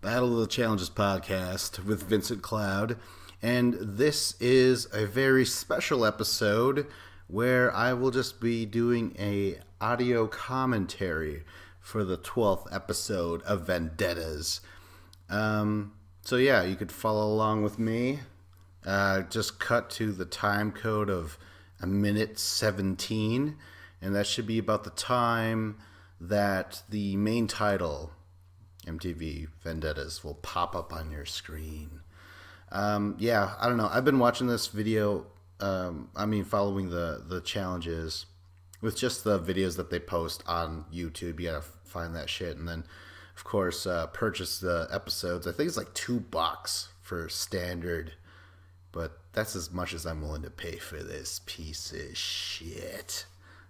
Battle of the Challenges podcast with Vincent Cloud. And this is a very special episode where I will just be doing a audio commentary for the 12th episode of Vendettas. So yeah, you could follow along with me. Just cut to the time code of a minute 17, and that should be about the time that the main title, MTV Vendettas, will pop up on your screen. Yeah, I don't know. I've been watching this video, following the challenges with just the videos that they post on YouTube. You gotta find that shit. And then, of course, purchase the episodes. I think it's like $2 for standard, but that's as much as I'm willing to pay for this piece of shit.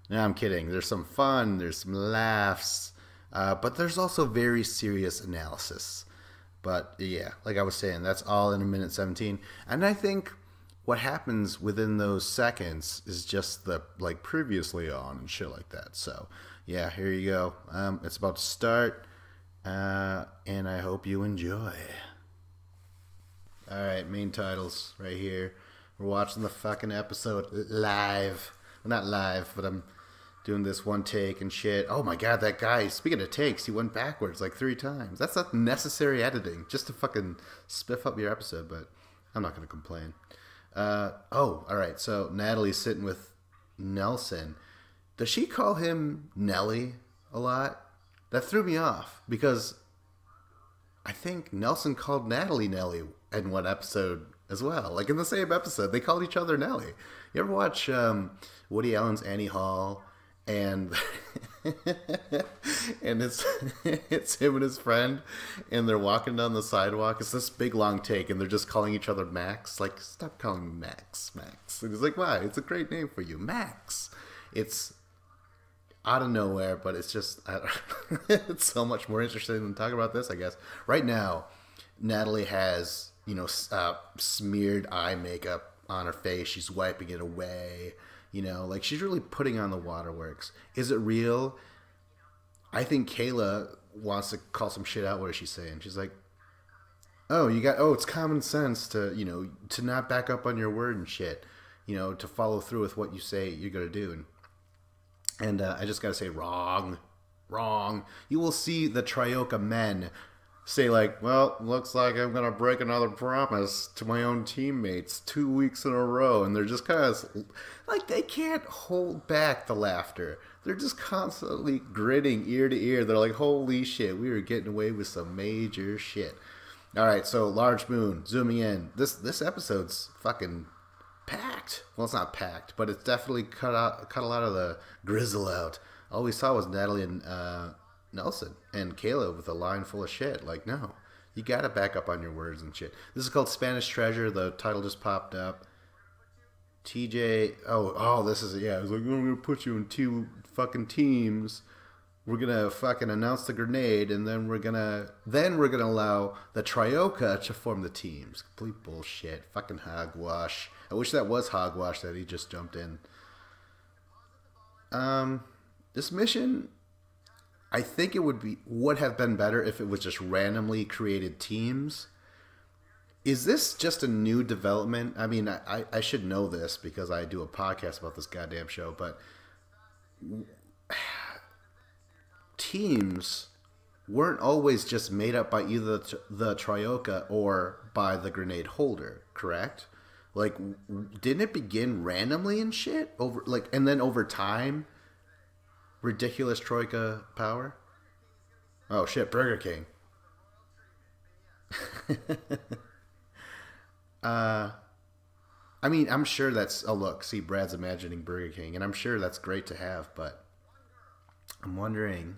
No, I'm kidding. There's some fun, there's some laughs, but there's also very serious analysis. But yeah, like I was saying, that's all in a minute 17. And I think what happens within those seconds is just the like previously on and shit like that. So yeah, here you go. It's about to start, and I hope you enjoy. All right, main titles right here. We're watching the fucking episode live. Well, not live, but I'm doing this one take and shit. Oh my god, that guy, speaking of takes, he went backwards like 3 times. That's not necessary editing, just to fucking spiff up your episode, but I'm not going to complain. Alright, so Natalie's sitting with Nelson. Does she call him Nelly a lot? That threw me off, because I think Nelson called Natalie Nelly in one episode as well. Like in the same episode, they called each other Nelly. You ever watch Woody Allen's Annie Hall? And and it's him and his friend, and they're walking down the sidewalk. It's this big long take, and they're just calling each other Max. Like, stop calling me Max. And he's like, why? It's a great name for you, Max. It's out of nowhere, but it's just it's so much more interesting than talking about this, I guess. Right now, Natalie has smeared eye makeup on her face. She's wiping it away. Like she's really putting on the waterworks. Is it real? I think Kayla wants to call some shit out. What is she saying? She's like, it's common sense to, to not back up on your word and shit, to follow through with what you say you're going to do. And I just got to say, wrong. You will see the Trioka men say like, well, looks like I'm going to break another promise to my own teammates 2 weeks in a row. And they're just kind of like, they can't hold back the laughter. They're just constantly grinning ear to ear. They're like, holy shit, we were getting away with some major shit. All right, so Large Moon, zooming in. This episode's fucking packed. Well, it's not packed, but it's definitely cut a lot of the grizzle out. All we saw was Natalie and Nelson and Kayla with a line full of shit. Like, no, you gotta back up on your words and shit. This is called Spanish Treasure. The title just popped up. TJ, this is, yeah, I was like, I'm gonna put you in 2 fucking teams. We're gonna fucking announce the grenade, and then we're gonna allow the Trioka to form the teams. Complete bullshit. Fucking hogwash. I wish that was hogwash that he just jumped in. This mission, I think it would have been better if it was just randomly created teams. Is this just a new development? I mean, I should know this because I do a podcast about this goddamn show, but teams weren't always just made up by either the Trioka or by the grenade holder, correct? Like, didn't it begin randomly and shit and then over time? Ridiculous Troika power? Oh shit, Burger King. I'm sure that's a look. See, Brad's imagining Burger King, and I'm sure that's great to have, but I'm wondering.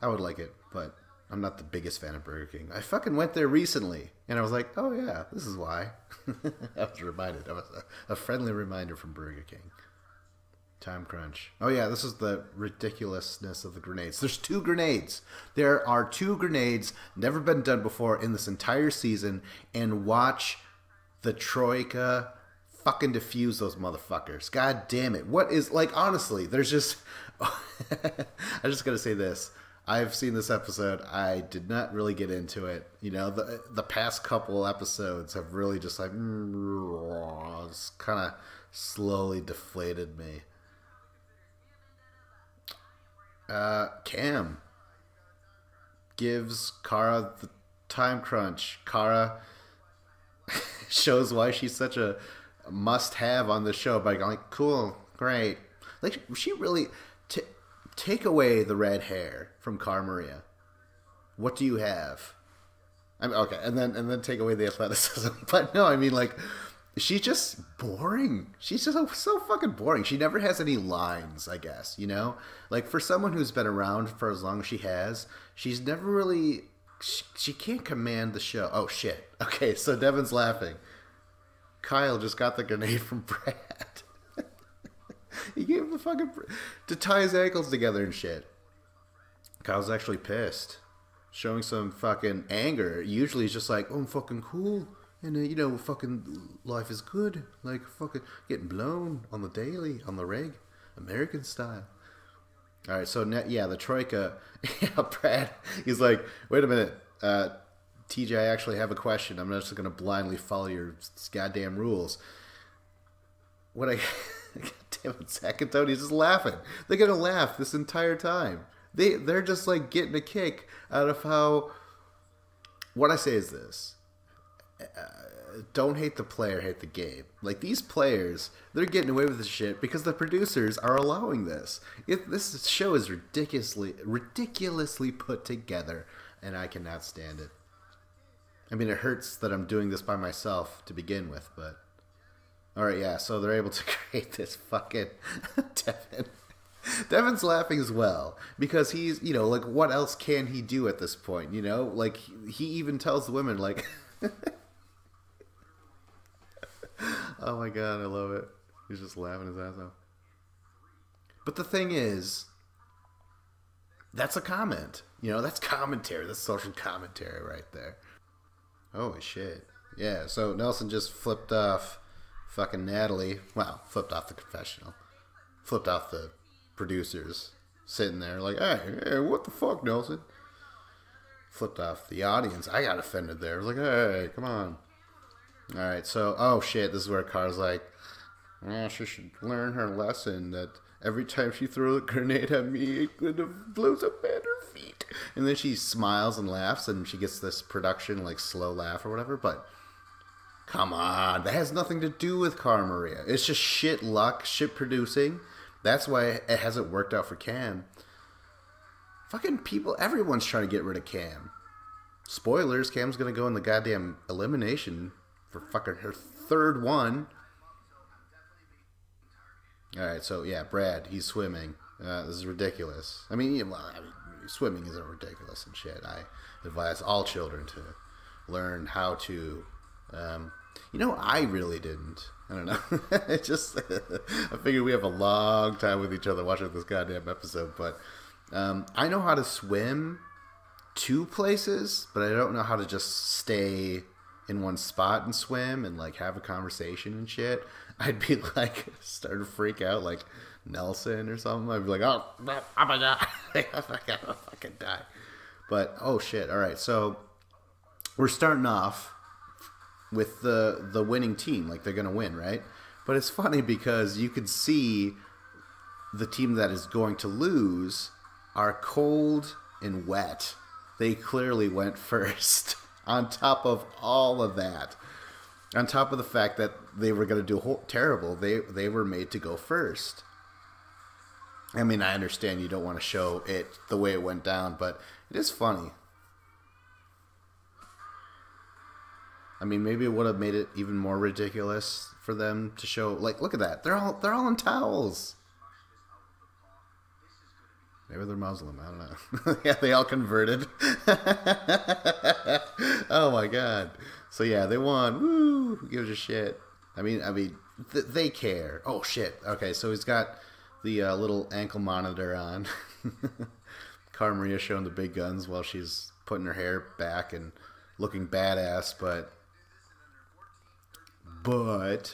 I would like it, but I'm not the biggest fan of Burger King. I fucking went there recently, and I was like, oh yeah, this is why. I was reminded. I was a friendly reminder from Burger King. Time crunch. Oh yeah, this is the ridiculousness of the grenades. There's 2 grenades. There are 2 grenades, never been done before in this entire season, and watch the Troika fucking defuse those motherfuckers. God damn it. What is, like, honestly, there's just... I just gotta say this. I've seen this episode. I did not really get into it. You know, the past couple episodes have really just like just kind of slowly deflated me. Cam gives Kara the time crunch. Kara shows why she's such a must-have on the show by going, cool, great. Like, she really... take away the red hair from Cara Maria. What do you have? I mean, okay, and then take away the athleticism. But no, I mean, like, she's just boring. She's just so fucking boring. She never has any lines, I guess, you know? Like, for someone who's been around for as long as she has, she's never really... She can't command the show. Oh, shit. Okay, so Devin's laughing. Kyle just got the grenade from Brad. He gave him the fucking... to tie his ankles together and shit. Kyle's actually pissed. Showing some fucking anger. Usually he's just like, oh, I'm fucking cool. And, you know, fucking life is good. Like, fucking getting blown on the daily, on the reg. American style. Alright, so, yeah, the Troika... yeah, Brad, he's like, wait a minute. TJ, I actually have a question. I'm not just going to blindly follow your goddamn rules. What I... Damn it, Zach and Tony's just laughing. They're going to laugh this entire time. They're just, like, getting a kick out of how... What I say is this. Don't hate the player, hate the game. Like, these players, they're getting away with this shit because the producers are allowing this. This show is ridiculously put together, and I cannot stand it. I mean, it hurts that I'm doing this by myself to begin with, but... Alright, yeah, so they're able to create this fucking... Devin. Devin's laughing as well, because he's, you know, like, what else can he do at this point, you know? Like, he even tells the women, like... Oh my god, I love it. He's just laughing his ass off. But the thing is, that's a comment. You know, that's commentary. That's social commentary right there. Holy shit. Yeah, so Nelson just flipped off fucking Natalie. Well, flipped off the confessional. Flipped off the producers. Sitting there like, hey, what the fuck, Nelson? Flipped off the audience. I got offended there. I was like, hey, come on. Alright, so, oh shit, this is where Cara's like, oh, she should learn her lesson that every time she throws a grenade at me, it could have blows up at her feet. And then she smiles and laughs, and she gets this production, like, slow laugh or whatever, but come on, that has nothing to do with Cara Maria. It's just shit luck, shit producing. That's why it hasn't worked out for Cam. Fucking people, everyone's trying to get rid of Cam. Spoilers, Cam's gonna go in the goddamn elimination for fucking her third one. Alright, so yeah, Brad, he's swimming. This is ridiculous. I mean, swimming isn't ridiculous and shit. I advise all children to learn how to... you know, I really didn't. I don't know. It just... I figured we have a long time with each other watching this goddamn episode, but I know how to swim 2 places, but I don't know how to just stay in one spot and swim and like have a conversation and shit. I'd be like, start to freak out like Nelson or something. I'd be like, oh, I'm gonna die. I'm gonna fucking die. But oh shit. All right, so we're starting off with the winning team, like they're gonna win, right? But it's funny because you could see the team that is going to lose are cold and wet. They clearly went first. On top of all of that, on top of the fact that they were going to do terrible, they were made to go first. I mean, I understand you don't want to show it the way it went down, but it is funny. I mean, maybe it would have made it even more ridiculous for them to show. Like, look at that. They're all in towels. Maybe they're Muslim. I don't know. Yeah, they all converted. Oh my god. So yeah, they won. Woo! Who gives a shit? I mean, they care. Oh shit. Okay, so he's got the little ankle monitor on. Cara Maria showing the big guns while she's putting her hair back and looking badass, but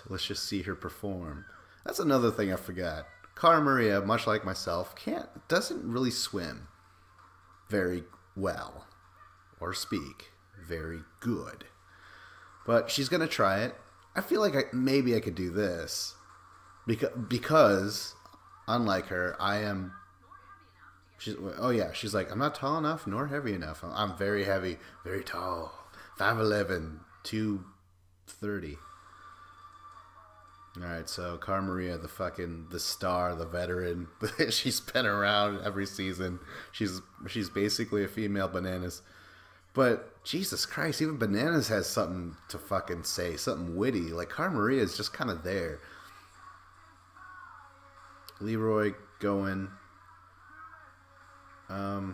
let's just see her perform. That's another thing I forgot. Cara Maria, much like myself, doesn't really swim very well or speak very good. But she's going to try it. I feel like maybe I could do this because unlike her, she's like, I'm not tall enough nor heavy enough. I'm very heavy, very tall, 5'11", 230. All right, so Cara Maria, the star, the veteran, she's been around every season. She's basically a female Bananas. But Jesus Christ, even Bananas has something to fucking say, something witty. Like Cara Maria is just kind of there. Leroy going. I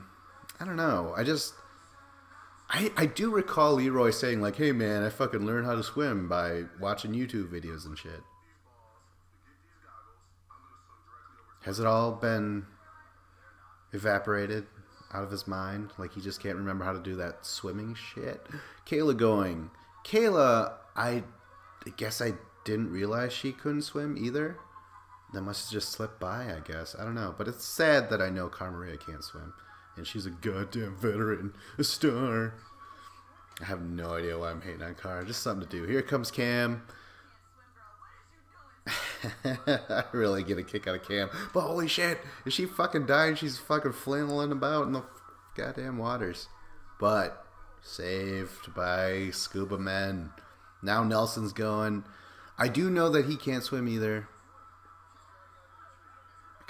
don't know. I do recall Leroy saying like, "Hey man, I fucking learned how to swim by watching YouTube videos and shit." Has it all been evaporated out of his mind? Like he just can't remember how to do that swimming shit? Kayla going. Kayla, I guess I didn't realize she couldn't swim either. That must have just slipped by, I guess. I don't know. But it's sad that I know Cara Maria can't swim. And she's a goddamn veteran. A star. I have no idea why I'm hating on Cara. Just something to do. Here comes Cam. I really get a kick out of Cam. But holy shit, is she fucking dying? She's fucking flailing about in the goddamn waters. But saved by scuba men. Now Nelson's going. I do know that he can't swim either.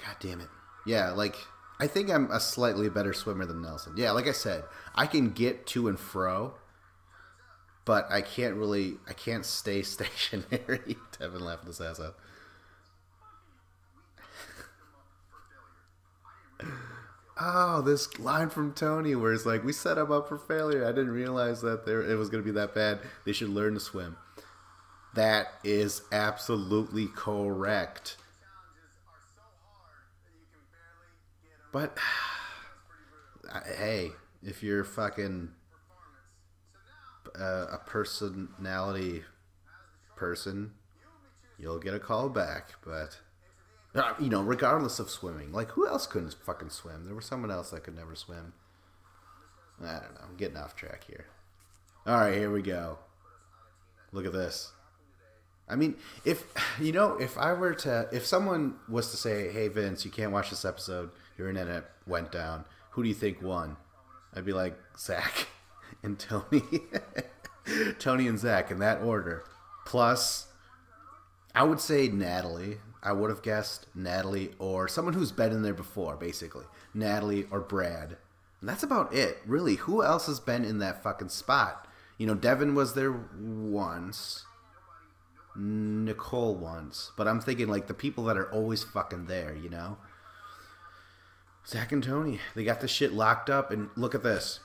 God damn it. Yeah, like, I think I'm a slightly better swimmer than Nelson. Yeah, like I said, I can get to and fro, but I can't stay stationary. Devin laughed his ass off. Oh, this line from Tony where it's like, we set him up for failure. I didn't realize that it was going to be that bad. They should learn to swim. That is absolutely correct. But, hey, if you're fucking a personality person, you'll get a call back. But, regardless of swimming. Like, who else couldn't fucking swim? There was someone else that could never swim. I don't know. I'm getting off track here. All right, here we go. Look at this. I mean, if someone was to say, hey, Vince, you can't watch this episode, your internet went down, who do you think won? I'd be like, Zach and Tony. Tony and Zach in that order. Plus, I would say Natalie. I would have guessed Natalie or someone who's been in there before, basically. Natalie or Brad. And that's about it, really. Who else has been in that fucking spot? Devin was there once. Nicole once. But I'm thinking, like, the people that are always fucking there, Zach and Tony. They got this shit locked up, and look at this.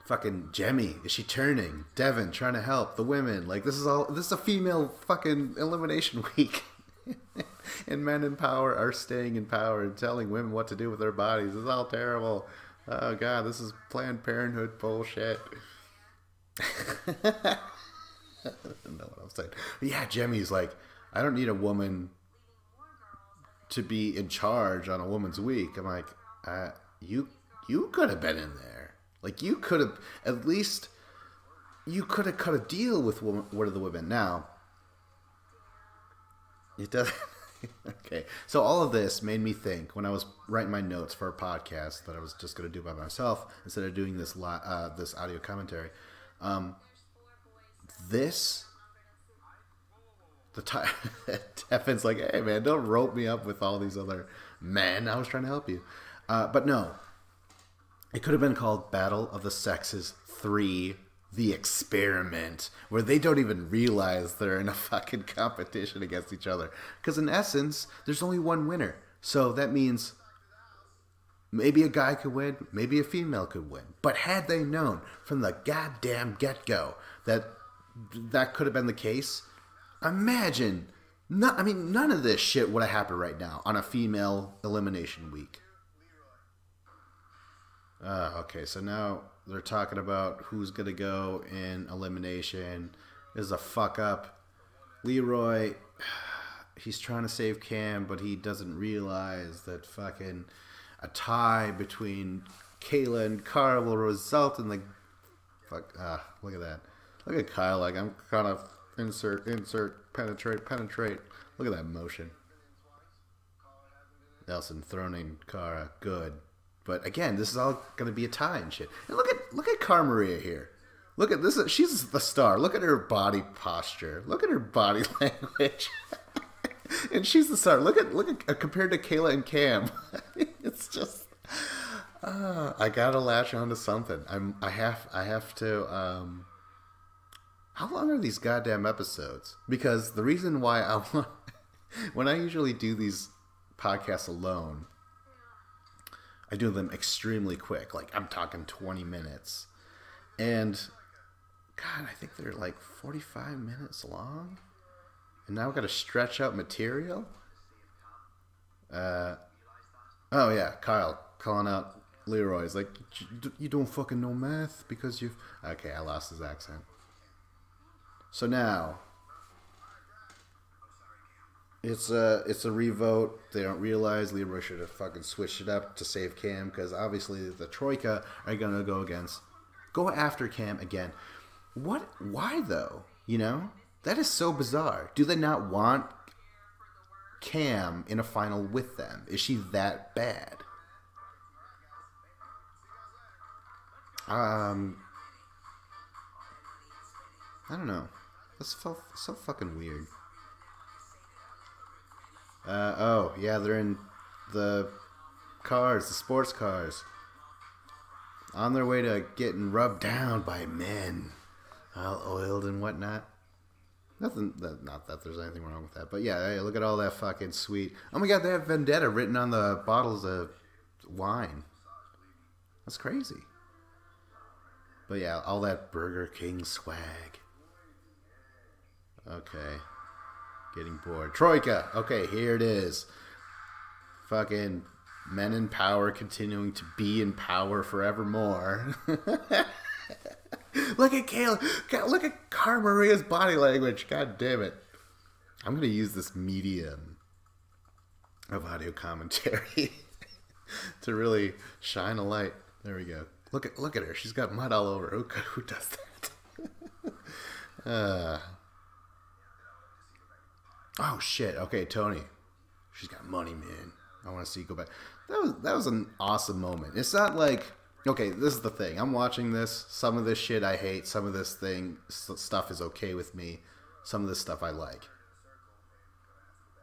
Fucking Jemmy. Is she turning? Devin trying to help the women. Like, this is a female fucking elimination week. And men in power are staying in power and telling women what to do with their bodies. It's all terrible. Oh, God, this is Planned Parenthood bullshit. I don't know what I'm saying. But yeah, Jemmy's like, I don't need a woman to be in charge on a woman's week. I'm like, you could have been in there. Like, you could have, at least, you could have cut a deal with one of the women. Now, it doesn't. Okay. So all of this made me think, when I was writing my notes for a podcast that I was just going to do by myself, instead of doing this this audio commentary, Devin's like, hey man, don't rope me up with all these other men. I was trying to help you. But no. It could have been called Battle of the Sexes 3, The Experiment, where they don't even realize they're in a fucking competition against each other. Because in essence, there's only one winner. So that means maybe a guy could win, maybe a female could win. But had they known from the goddamn get-go that could have been the case, imagine, none of this shit would have happened right now on a female elimination week. Okay, so now they're talking about who's going to go in elimination. This is a fuck up. Leroy, he's trying to save Cam, but he doesn't realize that fucking a tie between Kayla and Carl will result in the... Fuck, look at that. Look at Kyle, like, I'm kind of insert, penetrate. Look at that motion. Nelson throning Cara, good. But again, this is all going to be a tie and shit. And look at Cara Maria here. Look at this. She's the star. Look at her body posture. Look at her body language. And she's the star. Look at compared to Kayla and Cam. It's just I gotta latch on to something. I have to. How long are these goddamn episodes? Because the reason why when I usually do these podcasts alone, I do them extremely quick. Like, I'm talking 20 minutes. And, God, I think they're like 45 minutes long. And now I've got to stretch out material. Oh, yeah, Kyle calling out Leroy's like, you don't fucking know math because you've... Okay, I lost his accent. So now... It's a revote. They don't realize Leroy should have fucking switched it up to save Cam, because obviously the Troika are gonna go after Cam again. What? Why though? You know, that is so bizarre. Do they not want Cam in a final with them? Is she that bad? I don't know. That's so fucking weird. Oh, yeah, they're in the cars, the sports cars. On their way to getting rubbed down by men. All oiled and whatnot. Not that there's anything wrong with that. But yeah, hey, look at all that fucking sweet. Oh my god, they have Vendetta written on the bottles of wine. That's crazy. But yeah, all that Burger King swag. Okay. Getting bored. Troika! Okay, here it is. Fucking men in power continuing to be in power forevermore. Look at Kayla. God, look at Cara Maria's body language. God damn it. I'm going to use this medium of audio commentary to really shine a light. There we go. Look at her. She's got mud all over her. Who does that? Oh shit! Okay, Tony, she's got money, man. I want to see you go back. That was an awesome moment. It's not like, okay, this is the thing. I'm watching this. Some of this shit I hate. Some of this stuff is okay with me. Some of this stuff I like.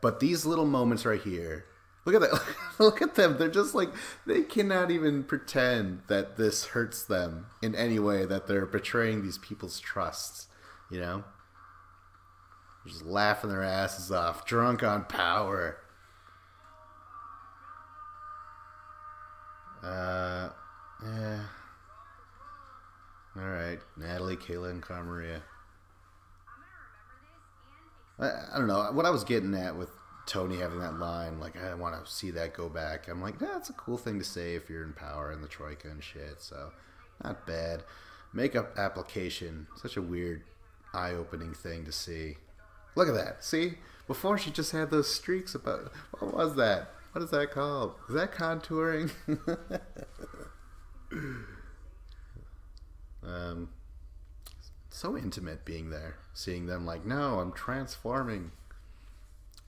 But these little moments right here. Look at that. Look at them. They're just like, they cannot even pretend that this hurts them in any way. That they're betraying these people's trusts. You know. Just laughing their asses off, drunk on power. Yeah. Alright, Natalie, Kayla, and Cara Maria. I don't know. What I was getting at with Tony having that line, like, I want to see that go back. I'm like, yeah, that's a cool thing to say if you're in power in the Troika and shit, so not bad. Makeup application, such a weird, eye-opening thing to see. Look at that. See? Before she just had those streaks about... What was that? What is that called? Is that contouring? So intimate being there. Seeing them like, no, I'm transforming.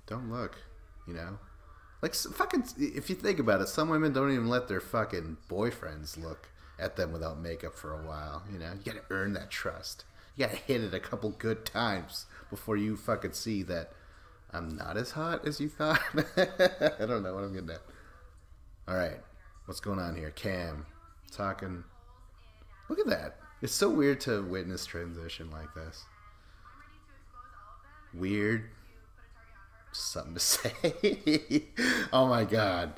Don't look. You know? Like, fucking... If you think about it, some women don't even let their fucking boyfriends look at them without makeup for a while. You know? You gotta earn that trust. You gotta hit it a couple good times before you fucking see that I'm not as hot as you thought. I don't know what I'm getting at. Alright. What's going on here? Cam. Talking. Look at that. It's so weird to witness transition like this. Weird. Something to say. Oh my god.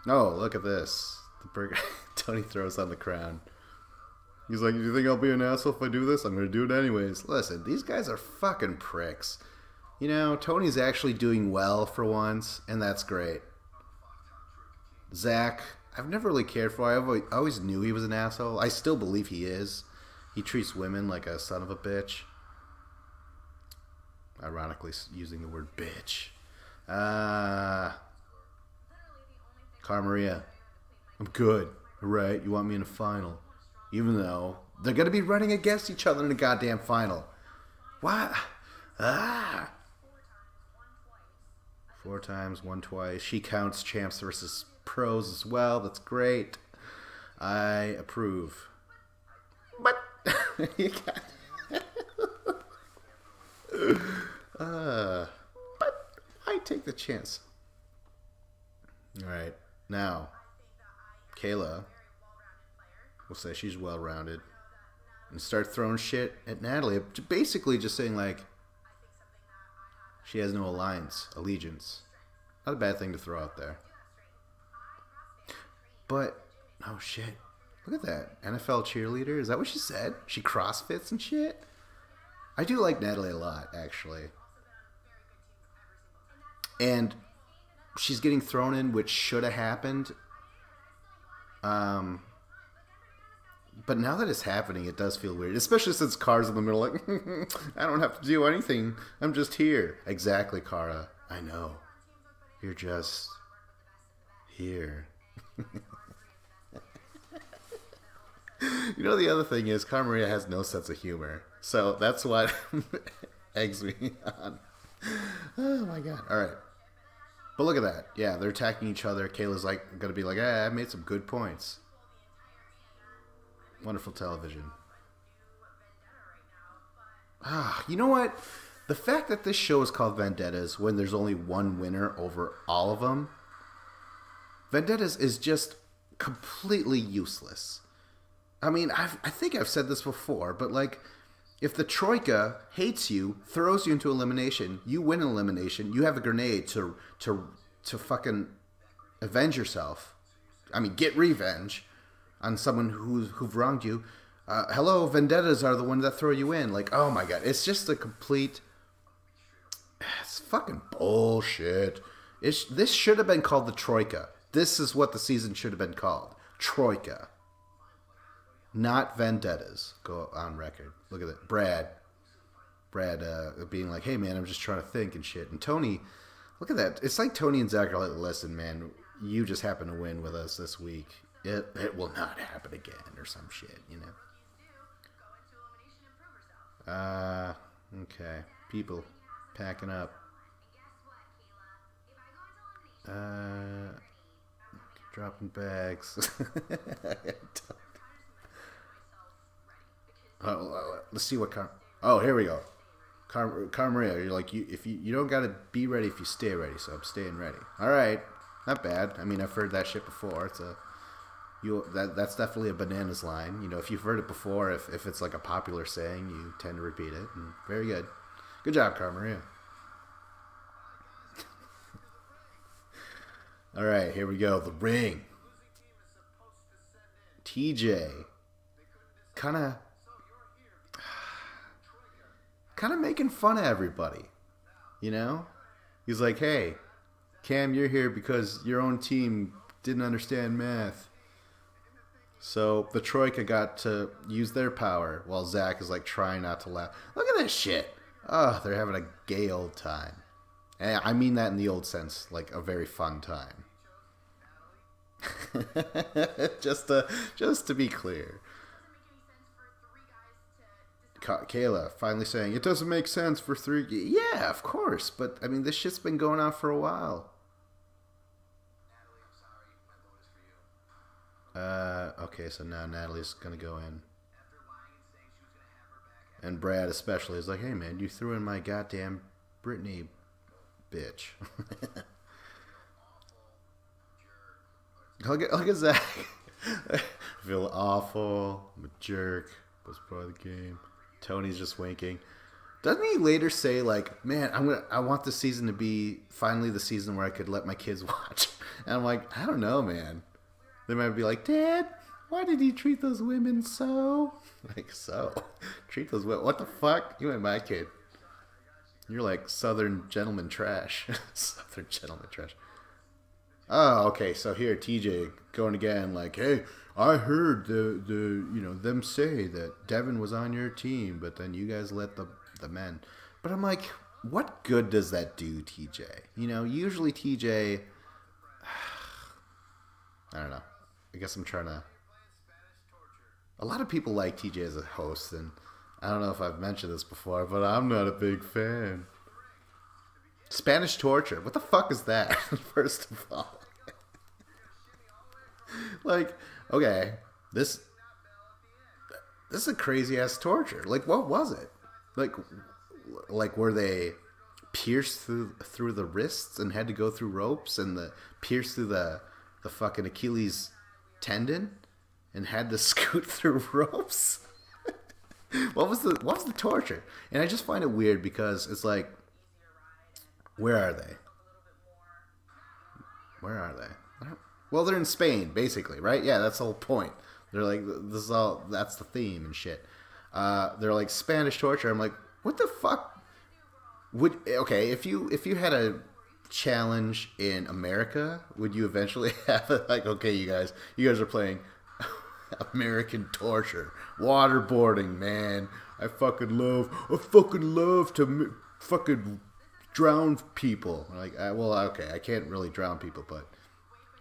Oh, look at this. The burger Tony throws on the crown. He's like, you think I'll be an asshole if I do this? I'm going to do it anyways. Listen, these guys are fucking pricks. You know, Tony's actually doing well for once, and that's great. Zach, I've never really cared for. I always knew he was an asshole. I still believe he is. He treats women like a son of a bitch. Ironically using the word bitch. Cara Maria. I'm good. Right, you want me in a final. Even though they're going to be running against each other in the goddamn final. What? Ah! 4 times, 1 twice. She counts champs versus pros as well. That's great. I approve. But you got but I take the chance. All right, now Kayla will say she's well-rounded and start throwing shit at Natalie. Basically, just saying like she has no allegiance. Not a bad thing to throw out there. But oh shit. Look at that. NFL cheerleader. Is that what she said? She crossfits and shit? I do like Natalie a lot, actually. And she's getting thrown in, which should have happened. But now that it's happening, it does feel weird. Especially since Kara's in the middle, like, I don't have to do anything. I'm just here. Exactly, Kara. I know. You're just here. You know, the other thing is, Cara Maria has no sense of humor. So that's what eggs me on. Oh my god. Alright. But look at that. Yeah, they're attacking each other. Kayla's like gonna be like, I made some good points. Wonderful television. You know what? The fact that this show is called Vendettas when there's only one winner over all of them, Vendettas is just completely useless. I mean, I think I've said this before, but like, if the Troika hates you, throws you into elimination, you win elimination, you have a grenade to fucking avenge yourself. I mean, get revenge on someone who've wronged you. Hello, Vendettas are the ones that throw you in. Like, oh my god, it's just a complete... It's fucking bullshit. This should have been called the Troika. This is what the season should have been called. Troika. Not Vendettas. Go on record. Look at it. Brad being like, hey man, I'm just trying to think and shit. And Tony, look at that. It's like Tony and Zach are like, listen man, you just happen to win with us this week. It will not happen again or some shit, you know. Okay. People packing up. Dropping bags. Let's see what here we go. Cara Maria, you're like, you don't gotta be ready if you stay ready, so I'm staying ready. Alright. Not bad. I mean, I've heard that shit before. That's definitely a bananas line. You know, if you've heard it before, if it's like a popular saying, you tend to repeat it. And very good. Good job, Cara Maria. Alright, here we go. The ring. TJ. Kind of making fun of everybody. You know? He's like, hey, Cam, you're here because your own team didn't understand math. So the Troika got to use their power while Zach is like trying not to laugh. Look at this shit. Oh, they're having a gay old time. And I mean that in the old sense, like a very fun time. just to be clear. Kayla finally saying, it doesn't make sense for 3... Yeah, of course. But, I mean, this shit's been going on for a while. Okay, so now Natalie's gonna go in. And Brad especially is like, hey man, you threw in my goddamn Britney bitch. Look at Zach. I feel awful. I'm a jerk. Was part of the game. Tony's just winking. Doesn't he later say like, man, I want this season to be finally the season where I could let my kids watch? And I'm like, I don't know, man. They might be like, Dad, why did you treat those women so? Like, so? Treat those women? What the fuck? You ain't my kid. You're like Southern gentleman trash. Southern gentleman trash. Oh, okay. So here, TJ going again, like, hey, I heard them say that Devin was on your team, but then you guys let the men. But I'm like, what good does that do, TJ? You know, usually TJ, I don't know. I guess I'm trying to... A lot of people like TJ as a host, and I don't know if I've mentioned this before, but I'm not a big fan. Spanish torture. What the fuck is that? First of all. Like, okay, this is a crazy ass torture. Like, what was it? Like were they pierced through the wrists and had to go through ropes and pierced through the fucking Achilles tendon and had to scoot through ropes? What was the torture? And I just find it weird because it's like, where are they? Where are they? Well, they're in Spain, basically, right? Yeah, that's the whole point. They're like, this is all, that's the theme and shit. They're like Spanish torture. I'm like, what the fuck? Okay, if you had a challenge in America, would you eventually have it like, okay, you guys are playing American torture, waterboarding, man. I fucking love to fucking drown people. Like, well, okay, I can't really drown people, but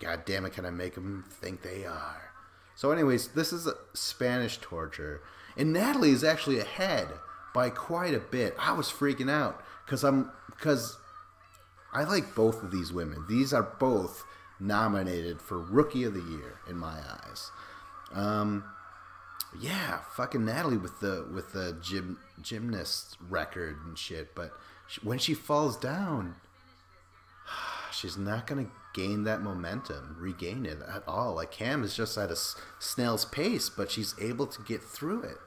god damn it, can I make them think they are? So anyways, this is a Spanish torture, and Natalie is actually ahead by quite a bit. I was freaking out because I like both of these women. These are both nominated for Rookie of the Year in my eyes. Yeah, fucking Natalie with the gymnast record and shit, but when she falls down, she's not gonna regain it at all. Like, Cam is just at a snail's pace, but she's able to get through it.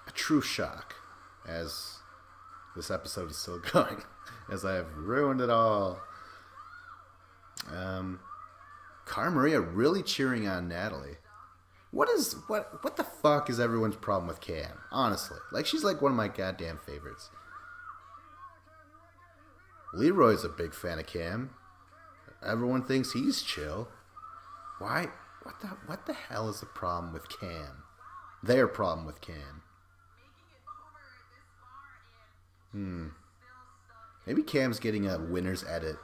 A true shock, as this episode is still going, as I have ruined it all. Cara Maria really cheering on Natalie. What the fuck is everyone's problem with Cam? Honestly, like, she's like one of my goddamn favorites. Leroy's a big fan of Cam. Everyone thinks he's chill. Why? What the hell is the problem with Cam? Their problem with Cam. Maybe Cam's getting a winner's edit.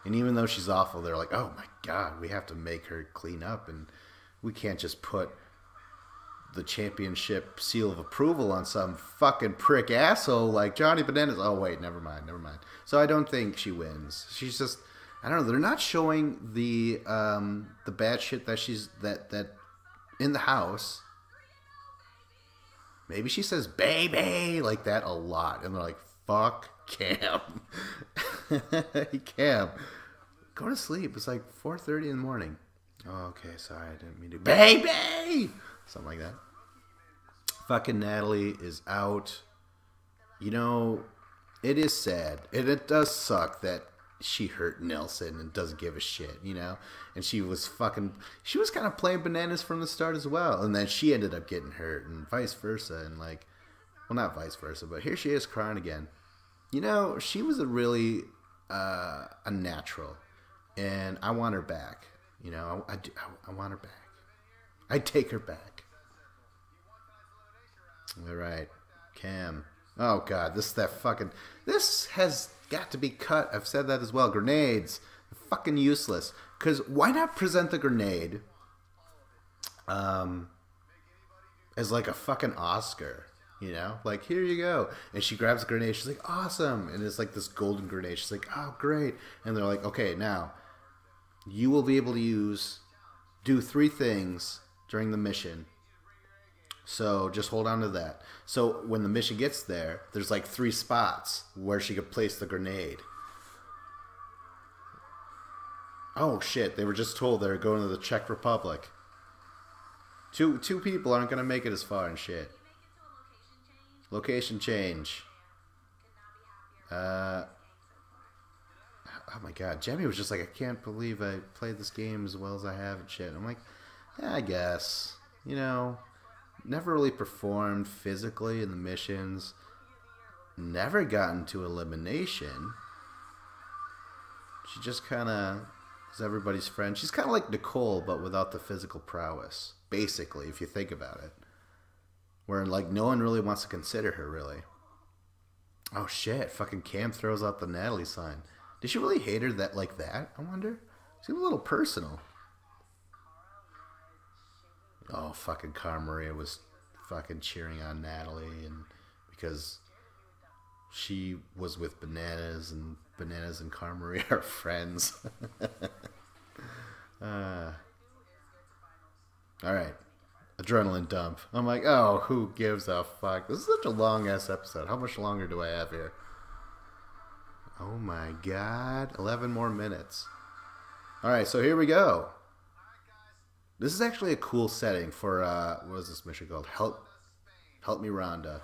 And even though she's awful, they're like, oh my god, we have to make her clean up, and we can't just put the championship seal of approval on some fucking prick asshole like Johnny Bananas. Oh wait, never mind. So I don't think she wins. She's just, I don't know. They're not showing the bad shit that she's that in the house. Maybe she says "baby" like that a lot, and they're like, "Fuck Cam, Cam, go to sleep. It's like 4:30 in the morning." Oh, okay, sorry, I didn't mean to. Baby, something like that. Fucking Natalie is out. You know, it is sad, and it does suck that she hurt Nelson and doesn't give a shit, you know? And she was kind of playing bananas from the start as well. And then she ended up getting hurt and vice versa. And like, well, not vice versa, but here she is crying again. You know, she was a really, a natural, and I want her back. You know, I want her back. I'd take her back. All right, Cam. Oh God, this has got to be cut. I've said that as well. Grenades, fucking useless. Because why not present the grenade as like a fucking Oscar? You know, like, here you go. And she grabs the grenade. She's like, awesome. And it's like this golden grenade. She's like, oh, great. And they're like, okay, now you will be able to do 3 things during the mission. So just hold on to that. So when the mission gets there, there's like 3 spots where she could place the grenade. Oh shit, they were just told they're going to the Czech Republic. Two people aren't going to make it as far and shit. Location change. Oh my god, Jemmy was just like, I can't believe I played this game as well as I have and shit. I'm like, yeah, I guess. You know, never really performed physically in the missions. Never gotten to elimination. She just kind of is everybody's friend. She's kind of like Nicole, but without the physical prowess, basically, if you think about it. Where, like, no one really wants to consider her, really. Oh, shit. Fucking Cam throws out the Natalie sign. Did she really hate her like that, I wonder? Seemed a little personal. Oh, fucking Cara Maria was fucking cheering on Natalie, and because she was with Bananas, and Bananas and Cara Maria are friends. All right. Adrenaline dump. I'm like, oh, who gives a fuck? This is such a long ass episode. How much longer do I have here? Oh my god. 11 more minutes. Alright, so here we go. This is actually a cool setting for, what is this mission called? Help Me Rhonda.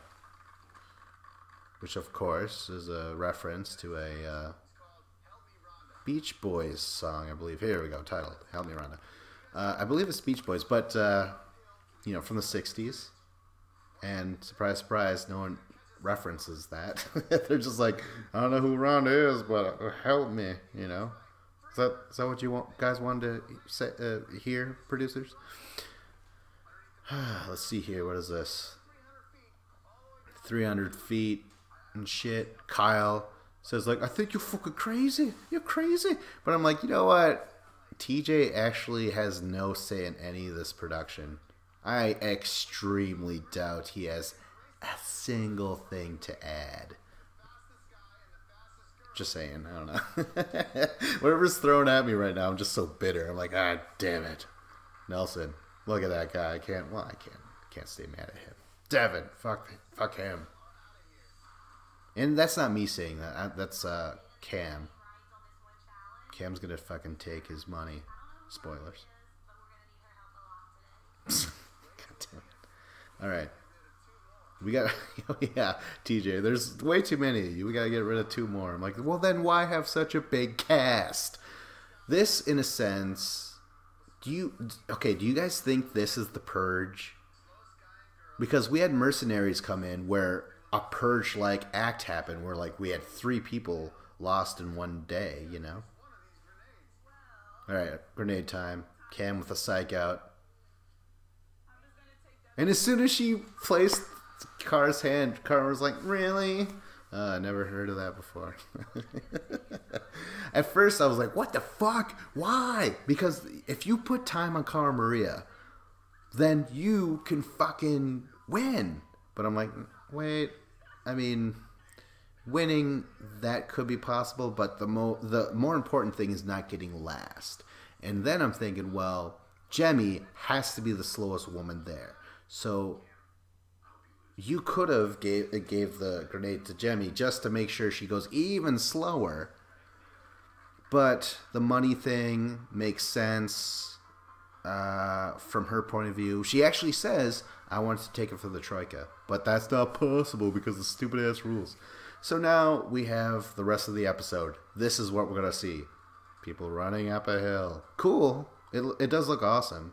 Which, of course, is a reference to a Beach Boys song, I believe. Here we go, titled Help Me Rhonda. I believe it's Beach Boys, but, you know, from the 60s. And, surprise, surprise, no one references that. They're just like, I don't know who Rhonda is, but help me, you know? Is that what you guys wanted to say, hear, producers? Let's see here. What is this? 300 feet and shit. Kyle says, like, I think you're fucking crazy. You're crazy. But I'm like, you know what? TJ actually has no say in any of this production. I extremely doubt he has a single thing to add. Just saying, I don't know. Whatever's thrown at me right now, I'm just so bitter. I'm like, ah, damn it. Nelson, look at that guy. I can't stay mad at him. Devin, fuck him. And that's not me saying that. That's Cam. Cam's gonna fucking take his money. Spoilers. God damn it. Alright. We got, oh yeah, TJ, there's way too many of you. We gotta get rid of 2 more. I'm like, well then why have such a big cast? This, in a sense, do you guys think this is the Purge? Because we had Mercenaries come in where a Purge-like act happened where, like, we had 3 people lost in one day, you know? Alright, grenade time. Cam with a psych out. And as soon as she placed Cara's hand, Cara was like, really? I never heard of that before. At first I was like, what the fuck? Why? Because if you put time on Cara Maria, then you can fucking win. But I'm like, wait, I mean, winning, that could be possible, but the more important thing is not getting last. And then I'm thinking, well, Jemmy has to be the slowest woman there. So you could have gave the grenade to Jemmy just to make sure she goes even slower. But the money thing makes sense from her point of view. She actually says, I want to take it for the Troika. But that's not possible because of stupid-ass rules. So now we have the rest of the episode. This is what we're going to see. People running up a hill. Cool. It does look awesome.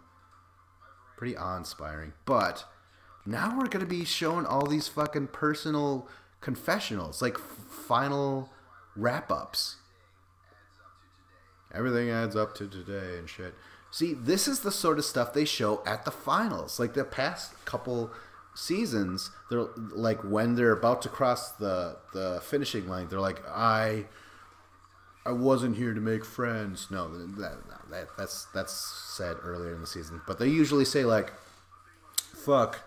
Pretty awe-inspiring. But now we're going to be showing all these fucking personal confessionals. Like final wrap-ups. Everything adds up to today and shit. See, this is the sort of stuff they show at the finals. Like the past couple seasons, they're like when they're about to cross the finishing line, they're like, I wasn't here to make friends. No, that's said earlier in the season. But they usually say like, fuck,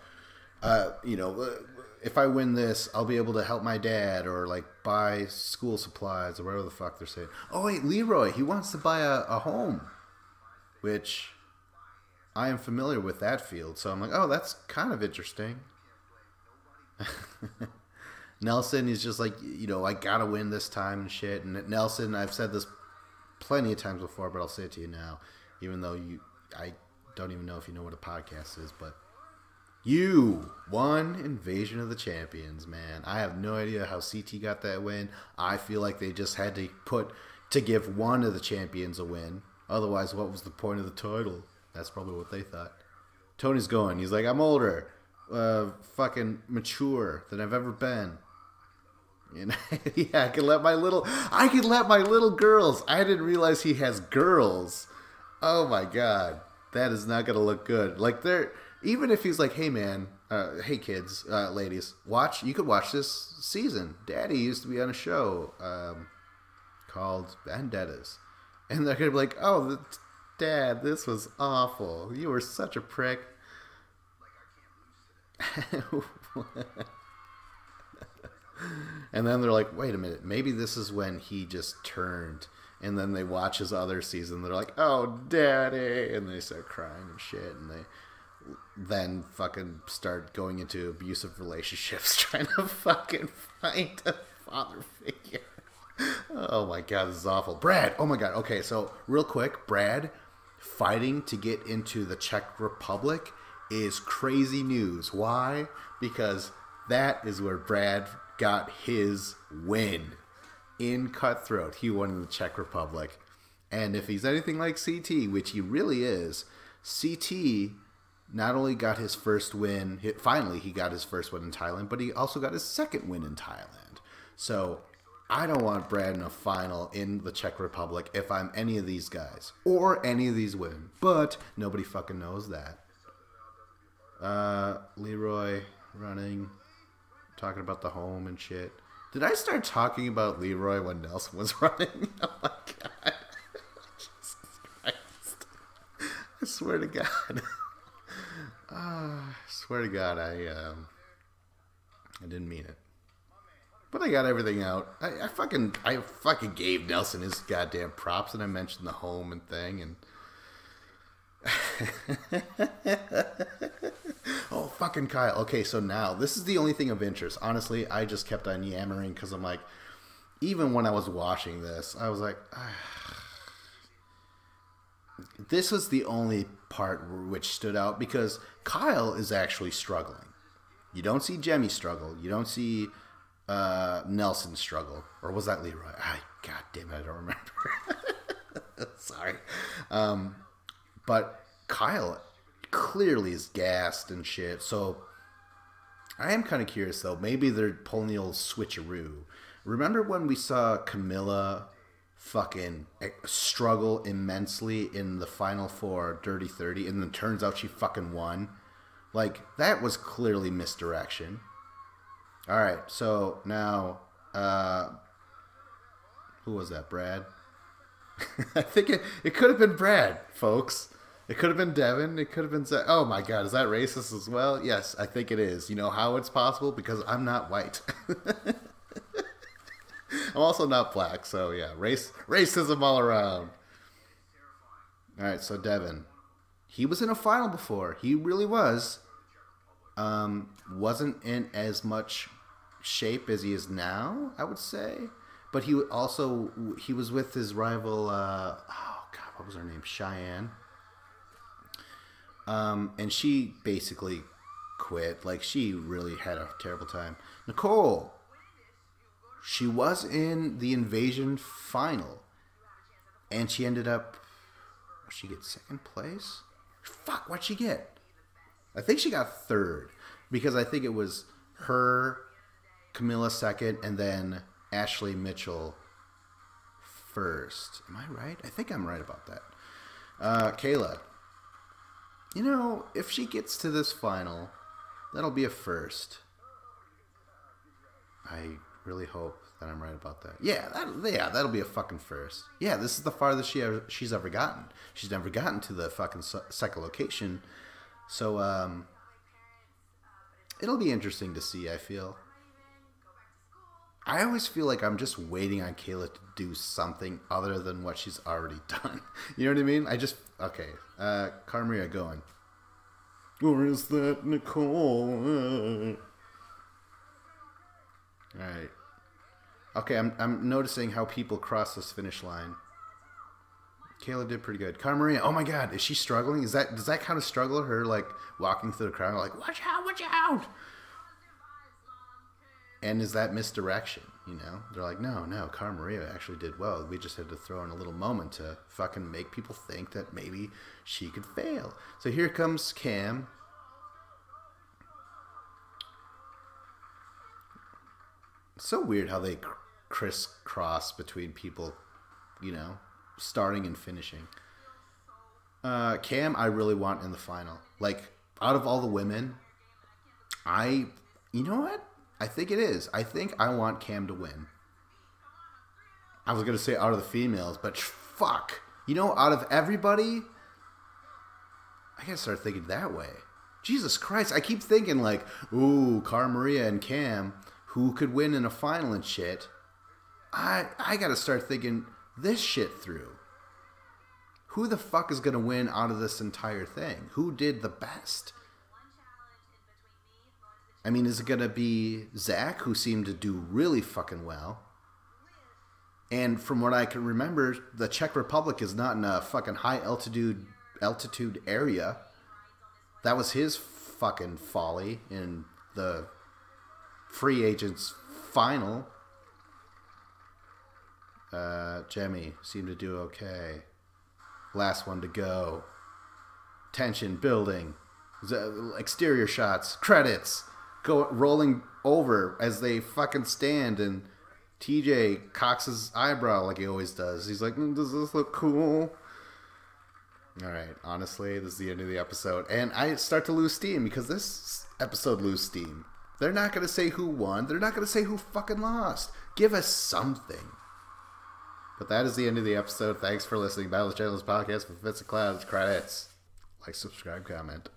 you know, if I win this, I'll be able to help my dad or like buy school supplies or whatever the fuck they're saying. Oh wait, Leroy, he wants to buy a home, which I am familiar with that field. So I'm like, oh, that's kind of interesting. Nelson is just like, you know, I gotta win this time and shit. And Nelson, I've said this plenty of times before, but I'll say it to you now, even though I don't even know if you know what a podcast is, but you won Invasion of the Champions, man. I have no idea how CT got that win. I feel like they just had to give one of the champions a win. Otherwise, what was the point of the title? That's probably what they thought. Tony's going. He's like, I'm older, fucking mature than I've ever been. You know, yeah, I can let my little girls. I didn't realize he has girls. Oh my god, that is not gonna look good. Like even if he's like, hey man, hey kids, ladies, you could watch this season. Daddy used to be on a show called Vendettas, and they're gonna be like, oh, Dad, this was awful. You were such a prick. And then they're like, wait a minute, maybe this is when he just turned. And then they watch his other season. They're like, oh, daddy. And they start crying and shit. And they then fucking start going into abusive relationships trying to fucking find a father figure. Oh my god, this is awful. Brad, oh my god. Okay, so real quick, Brad fighting to get into the Czech Republic is crazy news. Why? Because that is where Brad got his win in Cutthroat. He won in the Czech Republic. And if he's anything like CT, which he really is, CT not only got his first win, finally he got his first win in Thailand, but he also got his second win in Thailand. So I don't want Brad in a final in the Czech Republic if I'm any of these guys or any of these women. But nobody fucking knows that. Leroy running, talking about the home and shit. Did I start talking about Leroy when Nelson was running? Oh my god. Jesus Christ. I swear to God. I swear to God, I didn't mean it. But I got everything out. I fucking gave Nelson his goddamn props, and I mentioned the home and thing, and oh, fucking Kyle. Okay, so now this is the only thing of interest. Honestly, I just kept on yammering because I'm like, even when I was watching this, I was like, this was the only part which stood out because Kyle is actually struggling. You don't see Jemmy struggle. You don't see Nelson struggle. Or was that Leroy? God damn it, I don't remember. Sorry. But Kyle clearly is gassed and shit. So I am kind of curious, though. Maybe they're pulling the old switcheroo. Remember when we saw Camilla fucking struggle immensely in the Final Four Dirty 30, and then turns out she fucking won? Like, that was clearly misdirection. Alright, so now, who was that, Brad? I think it could have been Brad, folks. It could have been Devin. It could have been... Oh my god, is that racist as well? Yes, I think it is. You know how it's possible? Because I'm not white. I'm also not black, so yeah, racism all around. Alright, so Devin. He was in a final before. He really was. Wasn't in as much shape as he is now, I would say. But he was with his rival, oh god, what was her name? Cheyenne. And she basically quit. Like, she really had a terrible time. Nicole, she was in the Invasion final. And she ended up, did she get second place? Fuck, what'd she get? I think she got third. Because I think it was her, Camilla second, and then Ashley Mitchell first. Am I right? I think I'm right about that. Kayla. You know, if she gets to this final, that'll be a first. I really hope that I'm right about that. Yeah, that'll be a fucking first. Yeah, this is the farthest she's ever gotten. She's never gotten to the fucking second location. So, it'll be interesting to see, I feel. I always feel like I'm just waiting on Kayla to do something other than what she's already done. You know what I mean? Okay. Carmaria going. Or is that Nicole? Alright. Okay, I'm noticing how people cross this finish line. Kayla did pretty good. Carmaria, oh my god, is she struggling? Does that kind of struggle? Her, like, walking through the crowd, like, watch out, watch out! And is that misdirection, you know? They're like, no, Carmaria actually did well. We just had to throw in a little moment to fucking make people think that maybe she could fail. So here comes Cam. It's so weird how they crisscross between people, you know, starting and finishing. Cam, I really want in the final. Like, out of all the women, you know what? I think it is. I think I want Cam to win. I was going to say out of the females, but fuck. You know, out of everybody, I got to start thinking that way. Jesus Christ, I keep thinking like, ooh, Cara Maria and Cam, who could win in a final and shit. I gotta start thinking this shit through. Who the fuck is gonna win out of this entire thing? Who did the best? I mean, is it gonna be Zach, who seemed to do really fucking well? And from what I can remember, the Czech Republic is not in a fucking high altitude area. That was his fucking folly in the free agents final. Jemmy seemed to do okay. Last one to go. Tension building. Exterior shots. Credits. Go rolling over as they fucking stand, and TJ cocks his eyebrow like he always does. He's like, does this look cool? Alright, honestly, this is the end of the episode. And I start to lose steam because this episode lose steam. They're not going to say who won. They're not going to say who fucking lost. Give us something. But that is the end of the episode. Thanks for listening. Battle of the Channels podcast with Vincent Cloud. Credits. Like, subscribe, comment.